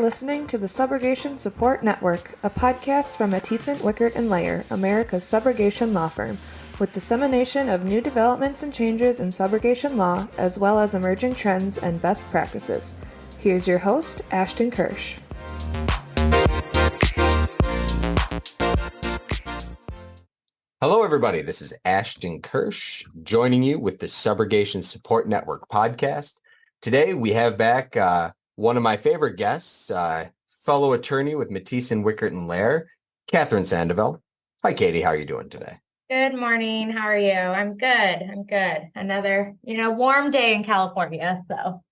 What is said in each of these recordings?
listening to the Subrogation Support Network, a podcast from Matthiesen, Wickert Lehrer, America's subrogation law firm, with dissemination of new developments and changes in subrogation law, as well as emerging trends and best practices. Here's your host, Ashton Kirsch. Hello, everybody. This is Ashton Kirsch joining you with the Subrogation Support Network podcast. Today, we have back one of my favorite guests, fellow attorney with Matthiesen, Wickert Lehrer, Katherine Sandoval. Hi, Katie. How are you doing today? Good morning. How are you? I'm good. Another, warm day in California. So,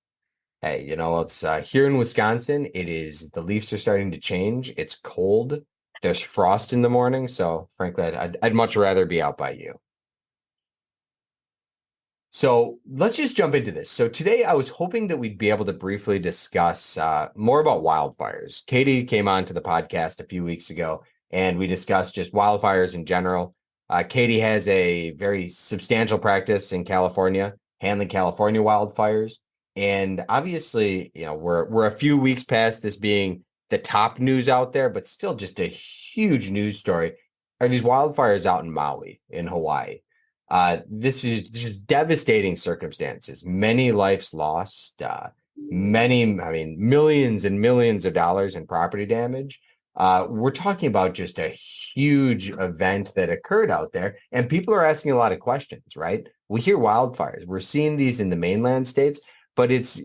hey, it's here in Wisconsin. The leaves are starting to change. It's cold. There's frost in the morning. So, frankly, I'd much rather be out by you. So let's just jump into this. So today I was hoping that we'd be able to briefly discuss more about wildfires. Katie came on to the podcast a few weeks ago, and we discussed just wildfires in general. Katie has a very substantial practice in California, handling California wildfires. And obviously, we're a few weeks past this being the top news out there, but still just a huge news story are these wildfires out in Maui, in Hawaii. This is just devastating circumstances. Many lives lost, millions and millions of dollars in property damage. We're talking about just a huge event that occurred out there, and people are asking a lot of questions, right? We hear wildfires. We're seeing these in the mainland states, but it's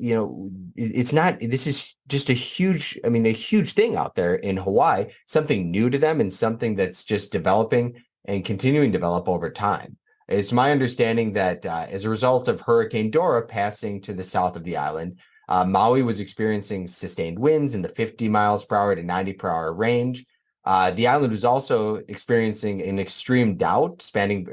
not, this is just a huge thing out there in Hawaii, something new to them and something that's just developing and continuing to develop over time. It's my understanding that as a result of Hurricane Dora passing to the south of the island, Maui was experiencing sustained winds in the 50 miles per hour to 90 per hour range. The island was also experiencing an extreme drought spanning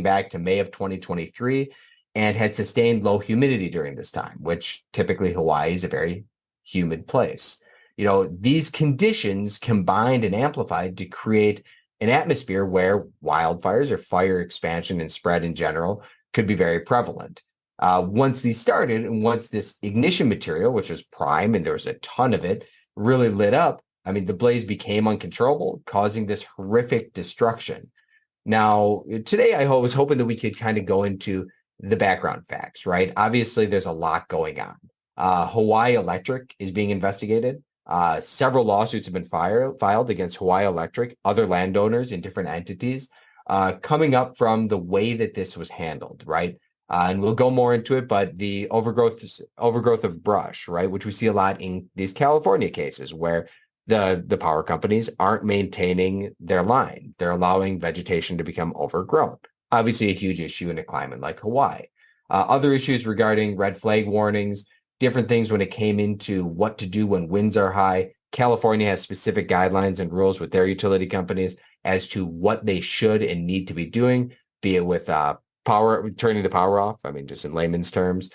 back to May of 2023 and had sustained low humidity during this time, which typically Hawaii is a very humid place. These conditions combined and amplified to create an atmosphere where wildfires or fire expansion and spread in general could be very prevalent. Once these started and once this ignition material, which was prime and there was a ton of it, really lit up, the blaze became uncontrollable, causing this horrific destruction. Now, today I was hoping that we could kind of go into the background facts, right? Obviously, there's a lot going on. Hawaii Electric is being investigated. Several lawsuits have been filed against Hawaii Electric, other landowners and different entities, coming up from the way that this was handled, right? And we'll go more into it, but the overgrowth of brush, right, which we see a lot in these California cases where the power companies aren't maintaining their line. They're allowing vegetation to become overgrown. Obviously, a huge issue in a climate like Hawaii. Other issues regarding red flag warnings, different things when it came into what to do when winds are high. California has specific guidelines and rules with their utility companies as to what they should and need to be doing, be it with turning the power off, just in layman's terms,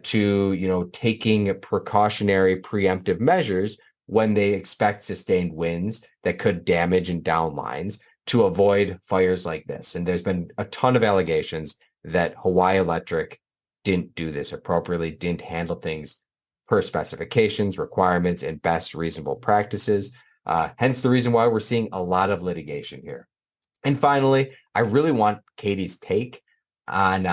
to, taking precautionary preemptive measures when they expect sustained winds that could damage and down lines to avoid fires like this. And there's been a ton of allegations that Hawaii Electric didn't do this appropriately, didn't handle things per specifications, requirements, and best reasonable practices. Hence the reason why we're seeing a lot of litigation here. And finally, I really want Katie's take on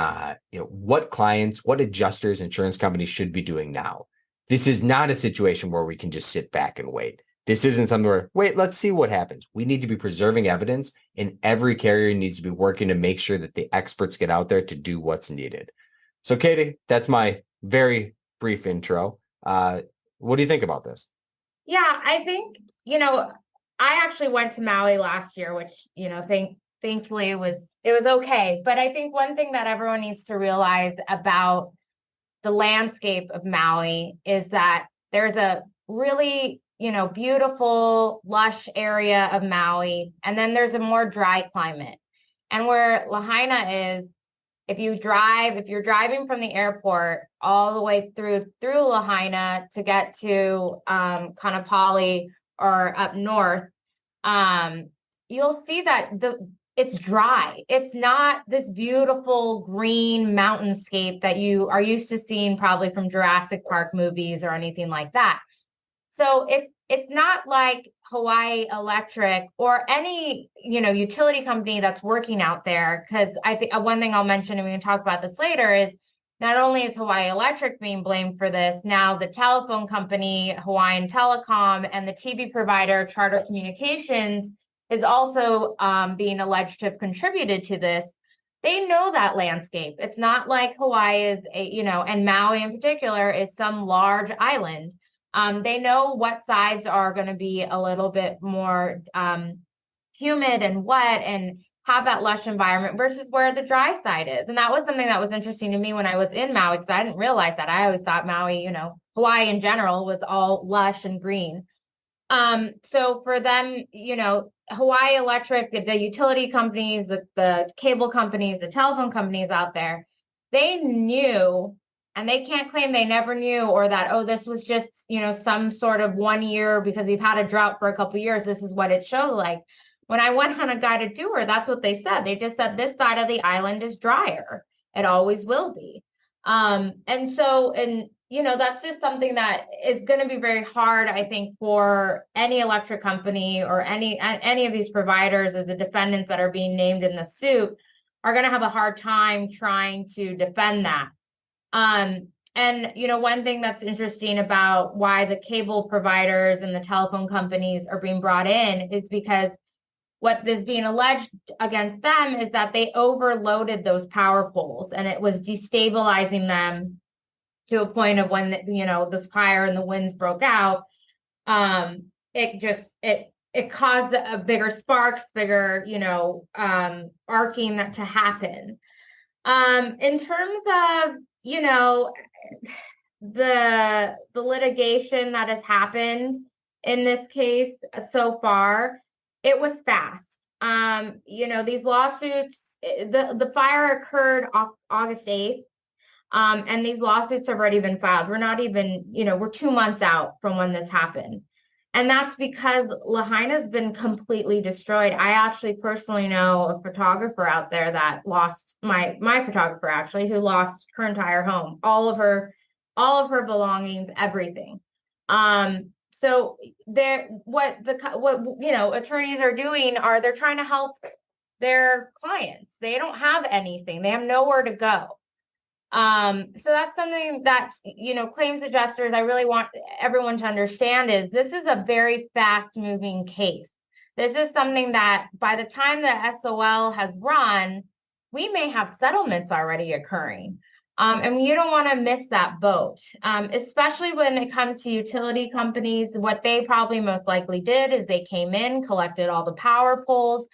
what clients, what adjusters, insurance companies should be doing now. This is not a situation where we can just sit back and wait. This isn't something where, wait, let's see what happens. We need to be preserving evidence, and every carrier needs to be working to make sure that the experts get out there to do what's needed. So, Katie, that's my very brief intro. What do you think about this? Yeah, I think, I actually went to Maui last year, which, thankfully it was okay. But I think one thing that everyone needs to realize about the landscape of Maui is that there's a really, beautiful, lush area of Maui, and then there's a more dry climate. And where Lahaina is, if you're driving from the airport all the way through Lahaina to get to Kaanapali or up north, you'll see that it's dry. It's not this beautiful green mountainscape that you are used to seeing probably from Jurassic Park movies or anything like that. So it's not like Hawaii Electric or any, utility company that's working out there. Because I think one thing I'll mention, and we can talk about this later, is not only is Hawaii Electric being blamed for this, now the telephone company, Hawaiian Telecom, and the TV provider, Charter Communications, is also being alleged to have contributed to this. They know that landscape. It's not like Hawaii is, and Maui in particular is some large island. They know what sides are going to be a little bit more humid and wet and have that lush environment versus where the dry side is. And that was something that was interesting to me when I was in Maui, because I didn't realize that. I always thought Maui, Hawaii in general was all lush and green. So for them, Hawaii Electric, the utility companies, the cable companies, the telephone companies out there, they knew, and they can't claim they never knew, or that, oh, this was just, some sort of 1 year because we've had a drought for a couple of years. This is what it showed like. When I went on a guided tour, that's what they said. They just said this side of the island is drier. It always will be. That's just something that is going to be very hard, I think, for any electric company or any of these providers or the defendants that are being named in the suit are going to have a hard time trying to defend that. One thing that's interesting about why the cable providers and the telephone companies are being brought in is because what is being alleged against them is that they overloaded those power poles, and it was destabilizing them to a point of when, this fire and the winds broke out. It caused a bigger sparks, bigger, arcing that to happen. In terms of, the litigation that has happened in this case so far, it was fast. These lawsuits, the fire occurred August 8th. And these lawsuits have already been filed. We're not even, we're 2 months out from when this happened. And that's because Lahaina's been completely destroyed. I actually personally know a photographer out there that lost, my photographer actually, who lost her entire home, all of her belongings, everything. So what attorneys are doing they're trying to help their clients. They don't have anything. They have nowhere to go. So that's something that, claims adjusters, I really want everyone to understand is this is a very fast moving case. This is something that by the time the SOL has run, we may have settlements already occurring. And you don't want to miss that boat, especially when it comes to utility companies. What they probably most likely did is they came in, collected all the power poles,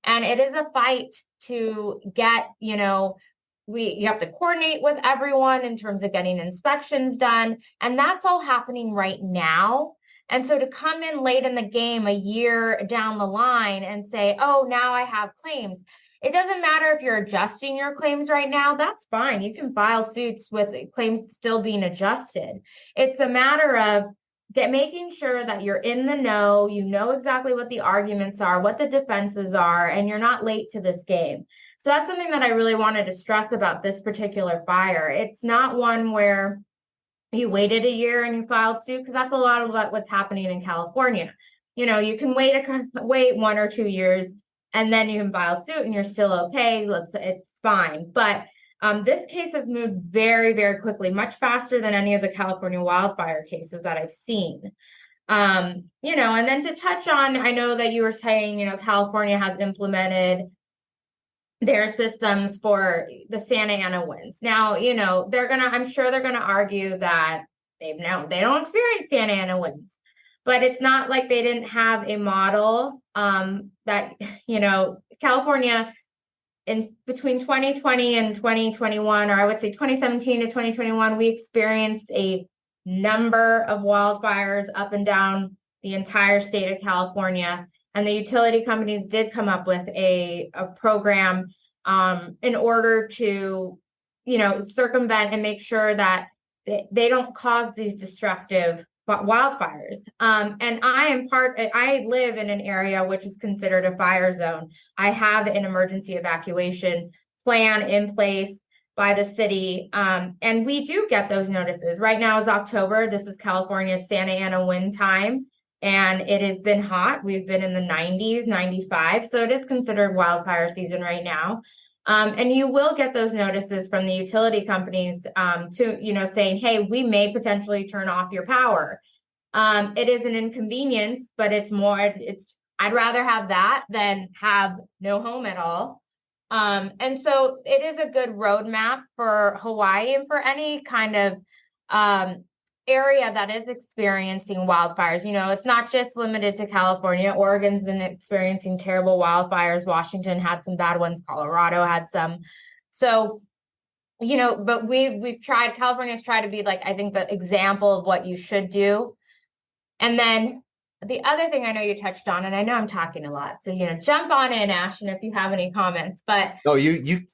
and it is a fight to get, you have to coordinate with everyone in terms of getting inspections done. And that's all happening right now. And so to come in late in the game, a year down the line and say, oh, now I have claims. It doesn't matter if you're adjusting your claims right now. That's fine. You can file suits with claims still being adjusted. It's a matter of making sure that you're in the know, you know exactly what the arguments are, what the defenses are, and you're not late to this game. So that's something that I really wanted to stress about this particular fire. It's not one where you waited a year and you filed suit, because that's a lot of what's happening in California. You can wait 1 or 2 years and then you can file suit and you're still okay. It's fine. But this case has moved very, very quickly, much faster than any of the California wildfire cases that I've seen. And then to touch on, I know that you were saying, California has implemented their systems for the Santa Ana winds. Now, I'm sure they're gonna argue that they don't experience Santa Ana winds, but it's not like they didn't have a model that, California in between 2020 and 2021, or I would say 2017 to 2021, we experienced a number of wildfires up and down the entire state of California. And the utility companies did come up with a program in order to, circumvent and make sure that they don't cause these destructive wildfires. And I live in an area which is considered a fire zone. I have an emergency evacuation plan in place by the city. And we do get those notices. Right now is October. This is California's Santa Ana wind time. And it has been hot. We've been in the 90s, 95. So it is considered wildfire season right now. And you will get those notices from the utility companies saying, hey, we may potentially turn off your power. It is an inconvenience, but I'd rather have that than have no home at all. And so it is a good roadmap for Hawaii and for any kind of area that is experiencing wildfires. It's not just limited to California. Oregon's been experiencing terrible wildfires. Washington had some bad ones. Colorado had some. So, but California's tried to be I think the example of what you should do. And then the other thing I know you touched on, and I know I'm talking a lot, so, jump on in, Ashton, if you have any comments, but. No,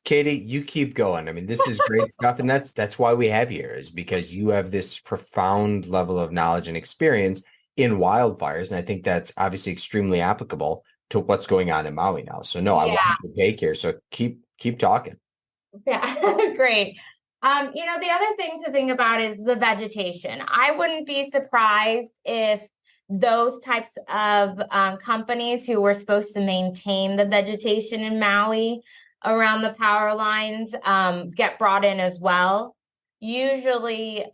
Katie, you keep going. I mean, this is great stuff. And that's why we have you here, is because you have this profound level of knowledge and experience in wildfires. And I think that's obviously extremely applicable to what's going on in Maui now. So no, I want to take here. So keep talking. Yeah, great. The other thing to think about is the vegetation. I wouldn't be surprised if those types of companies who were supposed to maintain the vegetation in Maui around the power lines get brought in as well. Usually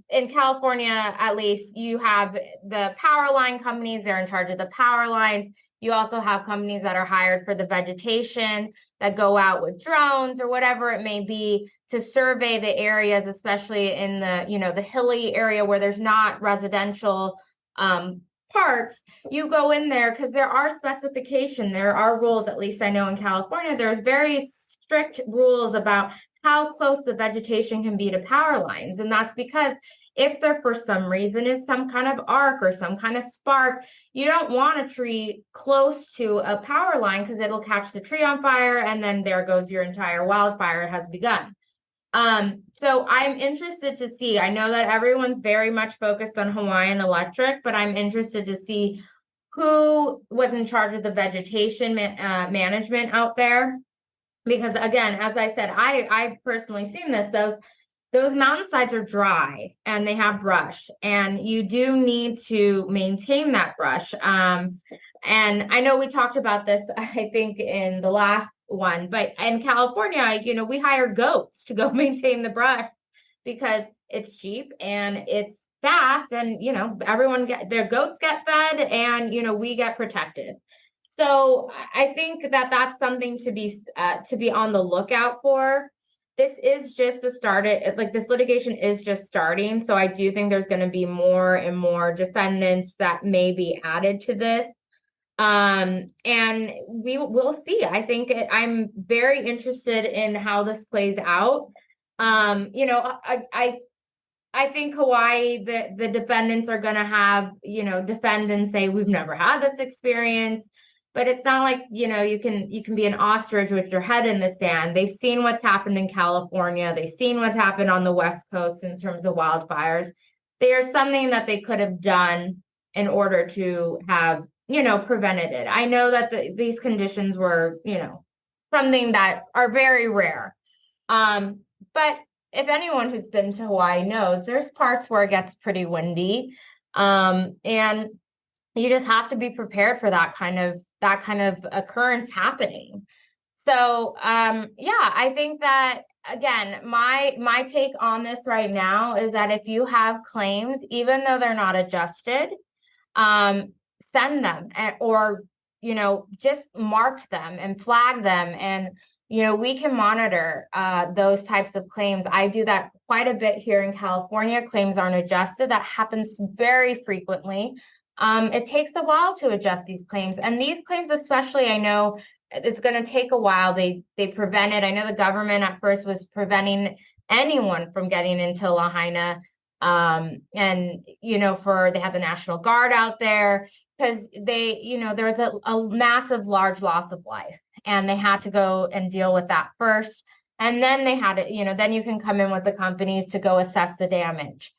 in California, at least, you have the power line companies. They're in charge of the power lines. You also have companies that are hired for the vegetation that go out with drones or whatever it may be to survey the areas, especially in the hilly area where there's not residential parks. You go in there because there are specifications, there are rules, at least I know in California, there's very strict rules about how close the vegetation can be to power lines. And that's because if there for some reason is some kind of arc or some kind of spark, you don't want a tree close to a power line because it'll catch the tree on fire and then there goes your entire wildfire has begun. So I'm interested to see, I know that everyone's very much focused on Hawaiian Electric, but I'm interested to see who was in charge of the vegetation management out there. Because again, as I said, I've personally seen this, those mountainsides are dry and they have brush and you do need to maintain that brush. And I know we talked about this, I think in the last one, but in California, we hire goats to go maintain the brush because it's cheap and it's fast and, their goats get fed and, we get protected. So I think that that's something to be on the lookout for. This is just a start. This litigation is just starting. So I do think there's going to be more and more defendants that may be added to this. And we'll see. I think I'm very interested in how this plays out. I think Hawaii, the defendants are going to have, defend and say, we've never had this experience. But it's not like, you can be an ostrich with your head in the sand. They've seen what's happened in California. They've seen what's happened on the West Coast in terms of wildfires. There's something that they could have done in order to have, prevented it. I know that these conditions were, something that are very rare. But if anyone who's been to Hawaii knows, there's parts where it gets pretty windy. And you just have to be prepared for that kind of occurrence happening. So, I think that, again, my take on this right now is that if you have claims, even though they're not adjusted, send them or, just mark them and flag them. And, we can monitor those types of claims. I do that quite a bit here in California. Claims aren't adjusted. That happens very frequently. It takes a while to adjust these claims. And these claims especially, I know it's going to take a while. They prevented, I know the government at first was preventing anyone from getting into Lahaina. And, they have the National Guard out there because there was a massive, large loss of life. And they had to go and deal with that first. And then they had to, then you can come in with the companies to go assess the damage.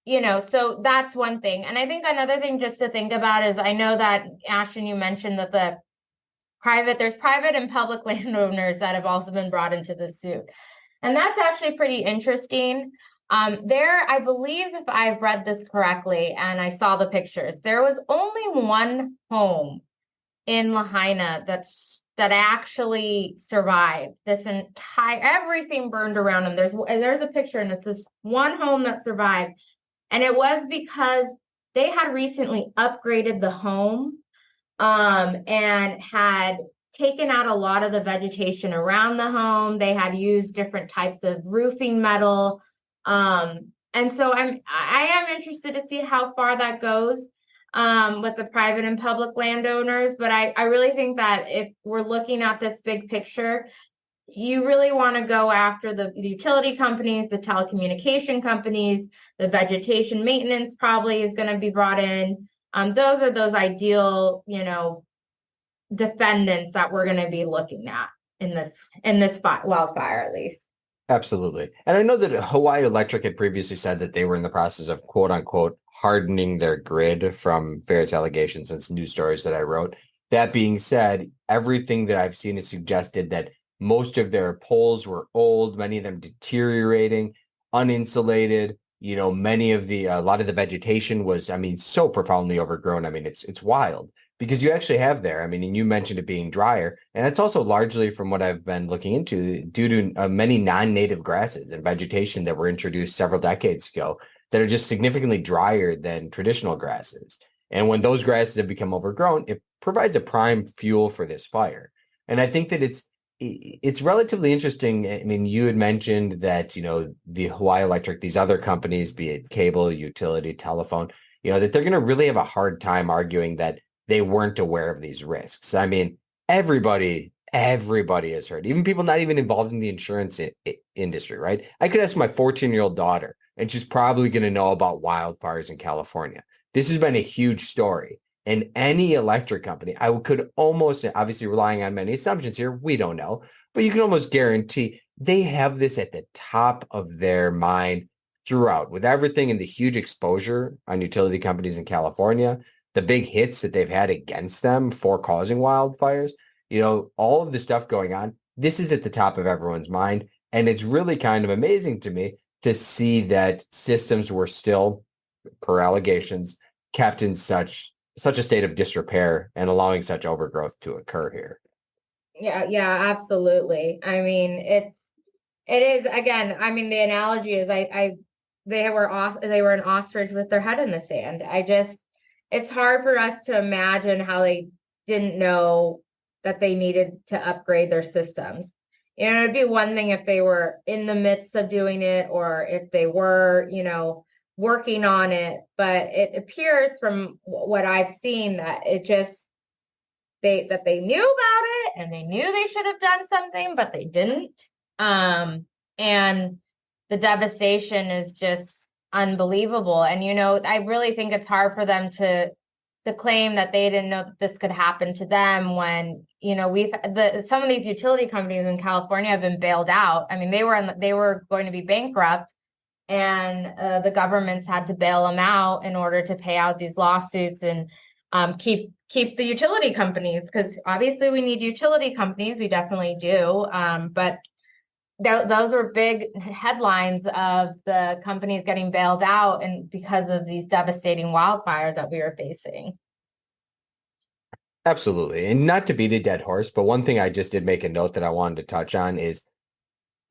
So that's one thing. And I think another thing just to think about is, I know that, Ashton, you mentioned that there's private and public landowners that have also been brought into the suit. And that's actually pretty interesting. I believe, if I've read this correctly and I saw the pictures, there was only one home in Lahaina that actually survived. Everything burned around them. There's a picture, and it's this one home that survived. And it was because they had recently upgraded the home, and had taken out a lot of the vegetation around the home. They had used different types of roofing metal. And so I am interested to see how far that goes with the private and public landowners. But I really think that if we're looking at this big picture, you really want to go after the utility companies, the telecommunication companies, the vegetation maintenance probably is going to be brought in. Those are those ideal, defendants that we're going to be looking at in this wildfire, at least. Absolutely. And I know that Hawaii Electric had previously said that they were in the process of, quote unquote, hardening their grid from various allegations and news stories that I wrote. That being said, everything that I've seen has suggested that most of their poles were old, many of them deteriorating, uninsulated. A lot of the vegetation was, so profoundly overgrown. It's wild. Because you actually have there, and you mentioned it being drier, and it's also largely, from what I've been looking into, due to many non-native grasses and vegetation that were introduced several decades ago that are just significantly drier than traditional grasses. And when those grasses have become overgrown, it provides a prime fuel for this fire. And I think that it's relatively interesting. You had mentioned that, the Hawaii Electric, these other companies, be it cable, utility, telephone, that they're going to really have a hard time arguing that they weren't aware of these risks. Everybody has heard, even people not even involved in the insurance industry, right? I could ask my 14-year-old daughter, and she's probably going to know about wildfires in California. This has been a huge story. And any electric company, I could almost, obviously relying on many assumptions here, we don't know, but you can almost guarantee they have this at the top of their mind throughout, with everything and the huge exposure on utility companies in California, the big hits that they've had against them for causing wildfires, all of the stuff going on. This is at the top of everyone's mind. And it's really kind of amazing to me to see that systems were still, per allegations, kept in such a state of disrepair and allowing such overgrowth to occur here. Yeah, absolutely. It is, again, the analogy is they were an ostrich with their head in the sand. It's hard for us to imagine how they didn't know that they needed to upgrade their systems. It'd be one thing if they were in the midst of doing it, or if they were, working on it. But it appears from what I've seen that they knew about it, and they knew they should have done something, but they didn't. And the devastation is just unbelievable. And, I really think it's hard for them to claim that they didn't know that this could happen to them when, some of these utility companies in California have been bailed out. They were going to be bankrupt, and the governments had to bail them out in order to pay out these lawsuits and keep the utility companies, because obviously we need utility companies. We definitely do. But those were big headlines of the companies getting bailed out, and because of these devastating wildfires that we are facing. Absolutely. And not to beat a dead horse, but one thing I just did make a note that I wanted to touch on is,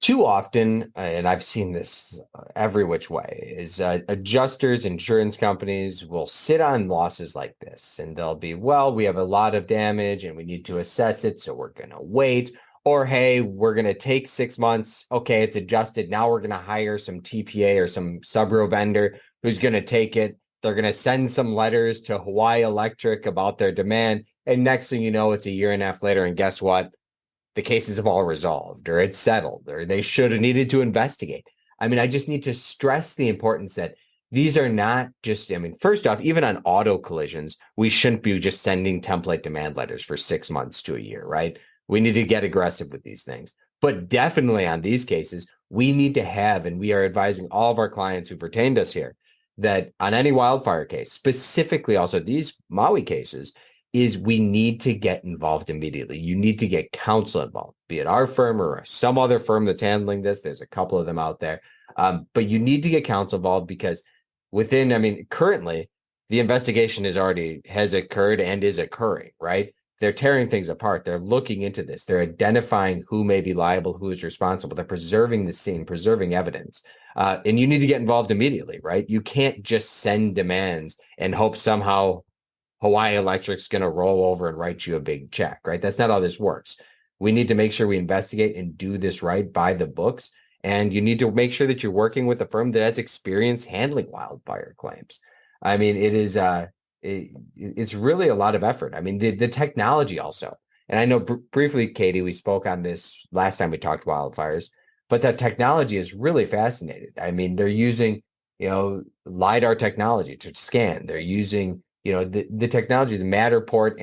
too often, and I've seen this every which way, is adjusters, insurance companies will sit on losses like this, and they'll be, well, we have a lot of damage and we need to assess it, so we're going to wait. Or, hey, we're going to take 6 months. Okay, it's adjusted. Now we're going to hire some TPA or some sub-row vendor who's going to take it. They're going to send some letters to Hawaii Electric about their demand. And next thing you know, it's a year and a half later. And guess what? The cases have all resolved, or it's settled, or they should have needed to investigate. I just need to stress the importance that these are not just, first off, even on auto collisions, we shouldn't be just sending template demand letters for 6 months to a year, right? We need to get aggressive with these things. But definitely on these cases, we need to have, and we are advising all of our clients who've retained us here, that on any wildfire case, specifically also these Maui cases, is we need to get involved immediately. You need to get counsel involved, be it our firm or some other firm that's handling this. There's a couple of them out there. But you need to get counsel involved because currently the investigation has occurred and is occurring, right? They're tearing things apart. They're looking into this. They're identifying who may be liable, who is responsible. They're preserving the scene, preserving evidence. And you need to get involved immediately, right? You can't just send demands and hope somehow Hawaii Electric's going to roll over and write you a big check, right? That's not how this works. We need to make sure we investigate and do this right by the books. And you need to make sure that you're working with a firm that has experience handling wildfire claims. I mean, it's really a lot of effort. I mean, the technology also. And I know briefly, Katie, we spoke on this last time we talked wildfires, but that technology is really fascinating. I mean, they're using, LiDAR technology to scan. They're using the technology, the Matterport,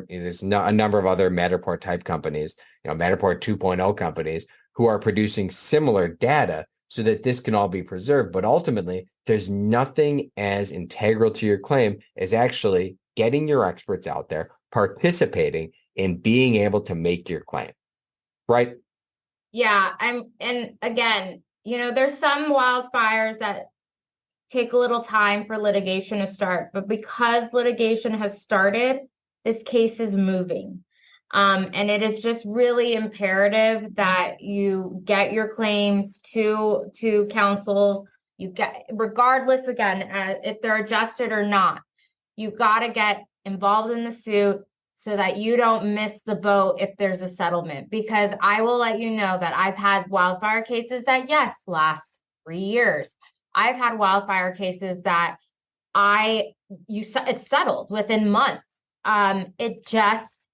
there's a number of other Matterport type companies, Matterport 2.0 companies who are producing similar data so that this can all be preserved. But ultimately, there's nothing as integral to your claim as actually getting your experts out there, participating in being able to make your claim. Right? Yeah. And again, there's some wildfires that take a little time for litigation to start, but because litigation has started, this case is moving. And it is just really imperative that you get your claims to counsel. You get, regardless, again, if they're adjusted or not, you've got to get involved in the suit so that you don't miss the boat if there's a settlement. Because I will let you know that I've had wildfire cases that, yes, last 3 years. I've had wildfire cases that it's settled within months.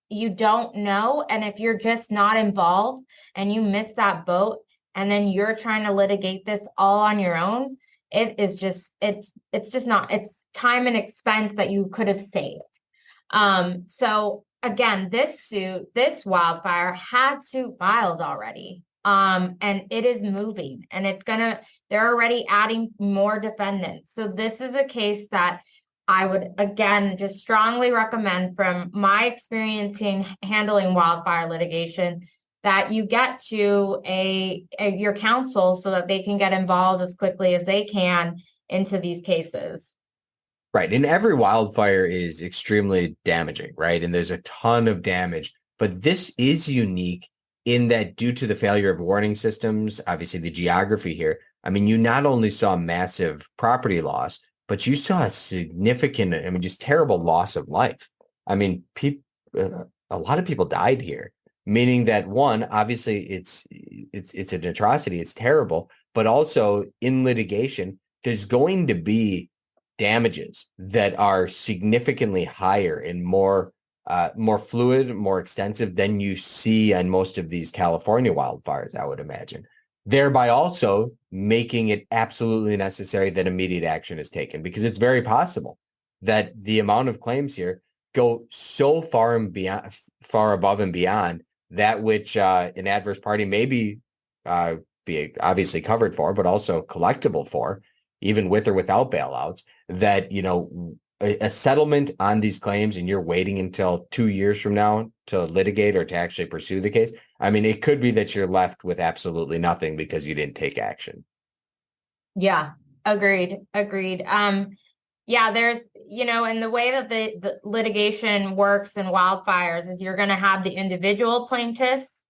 You don't know. And if you're just not involved and you miss that boat and then you're trying to litigate this all on your own, it's just not, it's time and expense that you could have saved. So again, this wildfire had suit filed already. And it is moving and they're already adding more defendants. So this is a case that I would, again, just strongly recommend from my experience in handling wildfire litigation that you get to your counsel so that they can get involved as quickly as they can into these cases. Right. And every wildfire is extremely damaging, right? And there's a ton of damage, but this is unique in that due to the failure of warning systems, obviously the geography here, I mean, you not only saw massive property loss, but you saw a significant, just terrible loss of life. I mean, a lot of people died here, meaning that one, obviously it's an atrocity, it's terrible, but also in litigation, there's going to be damages that are significantly higher and more fluid, more extensive than you see on most of these California wildfires, I would imagine, thereby also making it absolutely necessary that immediate action is taken, because it's very possible that the amount of claims here go so far above and beyond that which an adverse party may be obviously covered for, but also collectible for, even with or without bailouts, that, a settlement on these claims and you're waiting until 2 years from now to litigate or to actually pursue the case. I mean, it could be that you're left with absolutely nothing because you didn't take action. Yeah, agreed. Yeah, there's, and the way that the litigation works in wildfires is you're going to have the individual plaintiffs,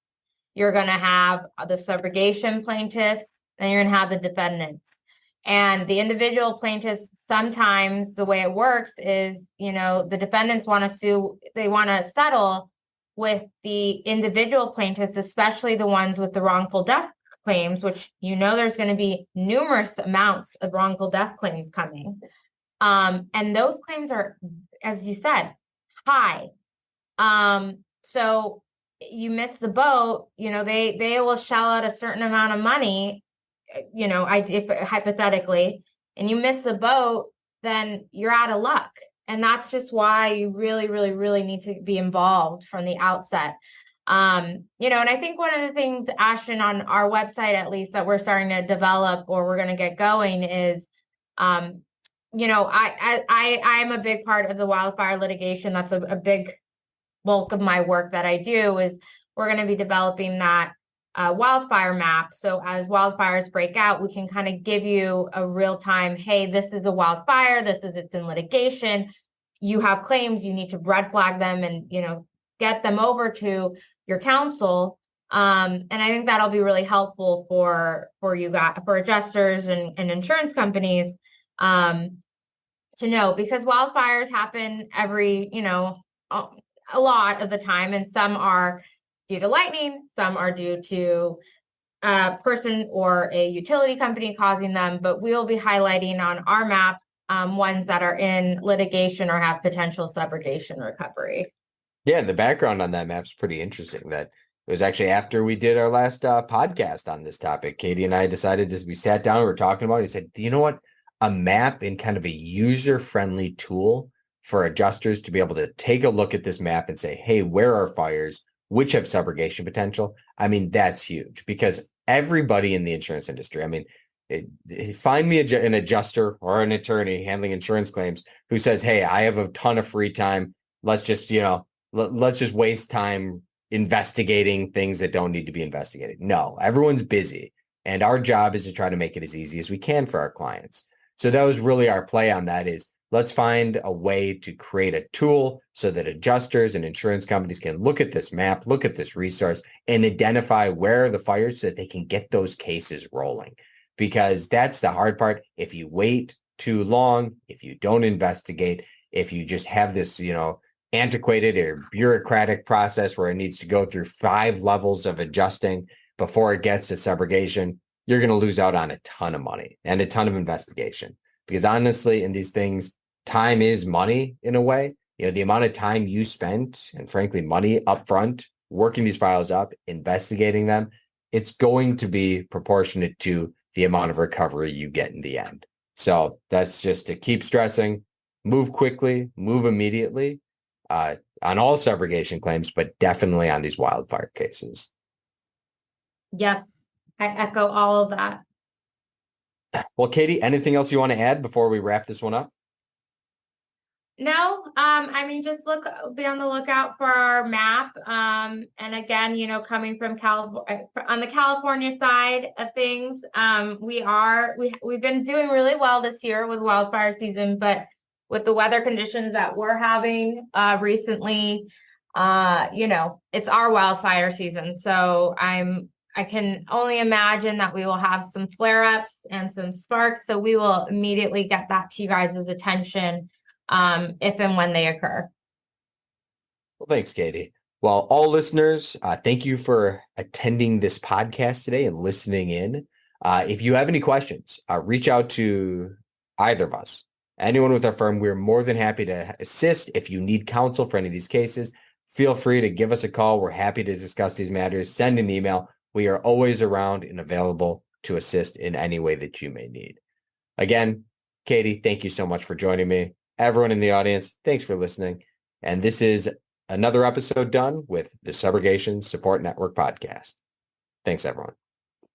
you're going to have the subrogation plaintiffs, and you're going to have the defendants. And the individual plaintiffs, sometimes the way it works is, the defendants want to sue, they want to settle with the individual plaintiffs, especially the ones with the wrongful death claims, which, there's going to be numerous amounts of wrongful death claims coming. And those claims are, as you said, high. So you miss the boat, they will shell out a certain amount of money, if hypothetically, and you miss the boat, then you're out of luck. And that's just why you really, really, really need to be involved from the outset. And I think one of the things, Ashton, on our website, at least, that we're starting to develop or we're going to get going is I am a big part of the wildfire litigation. That's a big bulk of my work that I do is we're going to be developing that wildfire map. So as wildfires break out, we can kind of give you a real time, hey, this is a wildfire. It's in litigation. You have claims, you need to red flag them and, get them over to your counsel. And I think that'll be really helpful for you guys, for adjusters and insurance companies to know, because wildfires happen every, a lot of the time, and some are due to lightning, some are due to a person or a utility company causing them, but we'll be highlighting on our map ones that are in litigation or have potential subrogation recovery. Yeah, and the background on that map's pretty interesting. That it was actually after we did our last podcast on this topic. Katie and I decided we sat down, we were talking about it. He said, you know what? A map in kind of a user-friendly tool for adjusters to be able to take a look at this map and say, hey, where are fires? Which have subrogation potential? I mean, that's huge because everybody in the insurance industry, I mean, find me an adjuster or an attorney handling insurance claims who says, hey, I have a ton of free time. Let's just, let's just waste time investigating things that don't need to be investigated. No, everyone's busy. And our job is to try to make it as easy as we can for our clients. So that was really our play on that is let's find a way to create a tool so that adjusters and insurance companies can look at this map, look at this resource, and identify where are the fires so that they can get those cases rolling. Because that's the hard part. If you wait too long, if you don't investigate, if you just have this, antiquated or bureaucratic process where it needs to go through 5 levels of adjusting before it gets to subrogation, you're going to lose out on a ton of money and a ton of investigation. Because honestly, in these things, time is money in a way. The amount of time you spent and frankly, money upfront, working these files up, investigating them, it's going to be proportionate to the amount of recovery you get in the end. So that's just to keep stressing, move quickly, move immediately on all subrogation claims, but definitely on these wildfire cases. Yes, I echo all of that. Well, Katie, anything else you want to add before we wrap this one up? No, just be on the lookout for our map. And again, coming from on the California side of things, we've been doing really well this year with wildfire season, but with the weather conditions that we're having recently, it's our wildfire season. So I can only imagine that we will have some flare-ups and some sparks. So we will immediately get that to you guys' attention if and when they occur. Well, thanks, Katie. Well, all listeners, thank you for attending this podcast today and listening in. If you have any questions, reach out to either of us, anyone with our firm. We're more than happy to assist. If you need counsel for any of these cases, feel free to give us a call. We're happy to discuss these matters. Send an email. We are always around and available to assist in any way that you may need. Again, Katie, thank you so much for joining me. Everyone in the audience, thanks for listening. And this is another episode done with the Subrogation Support Network podcast. Thanks, everyone.